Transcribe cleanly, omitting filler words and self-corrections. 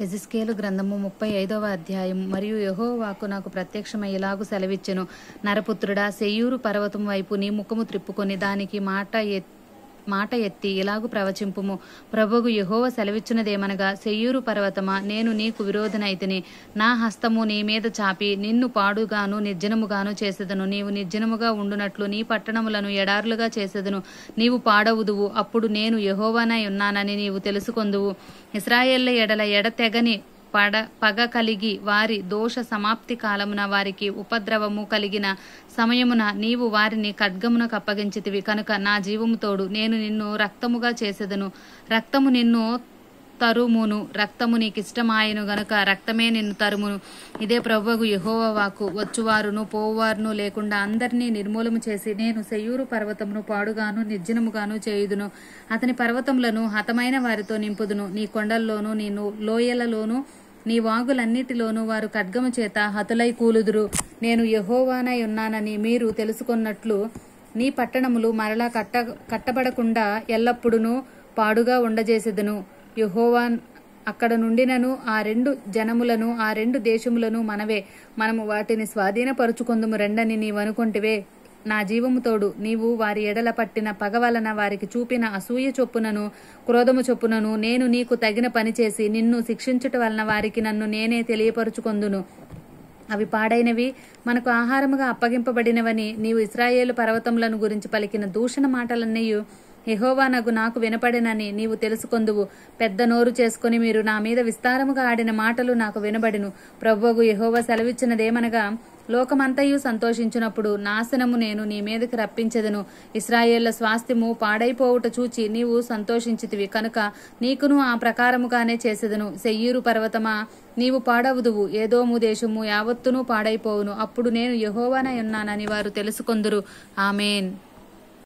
యెహెజ్కేలు గ్రంథము 35వ అధ్యాయము. మరియు యెహోవా వాక్కు నాకు ప్రత్యక్షమై ఇలాగు సెలవిచ్చెను. నరపుత్రుడా, సెయ్యూరు పర్వతం వైపు నీ ముఖము త్రిప్పుకొని దానికి మాట ఎత్తి ఇలాగు ప్రవచింపుము. ప్రభువు యెహోవా సెలవిచ్చినదేమనగా, సెయ్యూరు పర్వతమా, నేను నీకు విరోధనైతిని. నా హస్తము నీ మీద చాపి నిన్ను పాడుగాను నిర్జనముగాను చేసెదను. నీవు నిర్జనముగా ఉండునట్లు నీ పట్టణములను ఎడారులుగా చేసెదను. నీవు పాడవుదువు. అప్పుడు నేను యెహోవానై ఉన్నానని నీవు తెలుసుకొందువు. ఇశ్రాయేళ్ల ఎడల ఎడతెగని పగ కలిగి వారి దోష సమాప్తి కాలమున వారికి ఉపద్రవము కలిగిన సమయమున నీవు వారిని ఖడ్గమునకు అప్పగించితివి కనుక నా జీవము తోడు నేను నిన్ను రక్తముగా చేసెదను. రక్తము నిన్ను తరుమును. రక్తము నీకిష్టమాయను గనుక రక్తమే నిన్ను తరుమును. ఇదే ప్రభువు యెహోవా వాక్కు. వచ్చువారును పోవువారును లేకుండా అందరినీ నిర్మూలము చేసి నేను సెయ్యూరు పర్వతమును పాడుగాను నిర్జనముగాను చేయుదును. అతని పర్వతములను హతమైన వారితో నింపుదును. నీ కొండల్లోనూ నీ లోయలలోనూ నీ వాగులన్నిటిలోనూ వారు ఖడ్గము చేత హతులై కూలుదురు. నేను యెహోవానై ఉన్నానని మీరు తెలుసుకొన్నట్లు నీ పట్టణములు మరలా కట్టబడకుండా ఎల్లప్పుడూ పాడుగా ఉండజేసెదను. యెహోవా అక్కడ నుండినను ఆ రెండు జనములను ఆ రెండు దేశములను మనము వాటిని స్వాధీనపరుచుకొందుము రెండని నీవనుకొంటివే. నా జీవము తోడు నీవు వారి ఎడల పట్టిన పగ వలన వారికి చూపిన అసూయ చొప్పునను క్రోధము చొప్పునను నేను నీకు తగిన పని చేసి నిన్ను శిక్షించుట వలన వారికి నన్ను నేనే తెలియపరుచుకొందును. అవి పాడైనవి, మనకు ఆహారముగా అప్పగింపబడినవని నీవు ఇశ్రాయేలు పర్వతములను గురించి పలికిన దూషణ మాటలన్నయు యెహోవా నాకు వినపడినని నీవు తెలుసుకొందువు. పెద్ద నోరు చేసుకుని మీరు నా మీద విస్తారముగా ఆడిన మాటలు నాకు వినబడిను. ప్రభువు యెహోవా సెలవిచ్చినదేమనగా, లోకమంతయు సంతోషించినప్పుడు నాశనము నేను నీ మీదకి రప్పించెదను. ఇశ్రాయేళ్ల స్వాస్థ్యము పాడైపోవుట చూచి నీవు సంతోషించితివి కనుక నీకును ఆ ప్రకారముగానే చేసెదను. సెయ్యూరు పర్వతమా, నీవు పాడవుదువు. ఏదోము దేశము యావత్తును పాడైపోవును. అప్పుడు నేను యెహోవానై ఉన్నానని వారు తెలుసుకొందురు. ఆమేన్.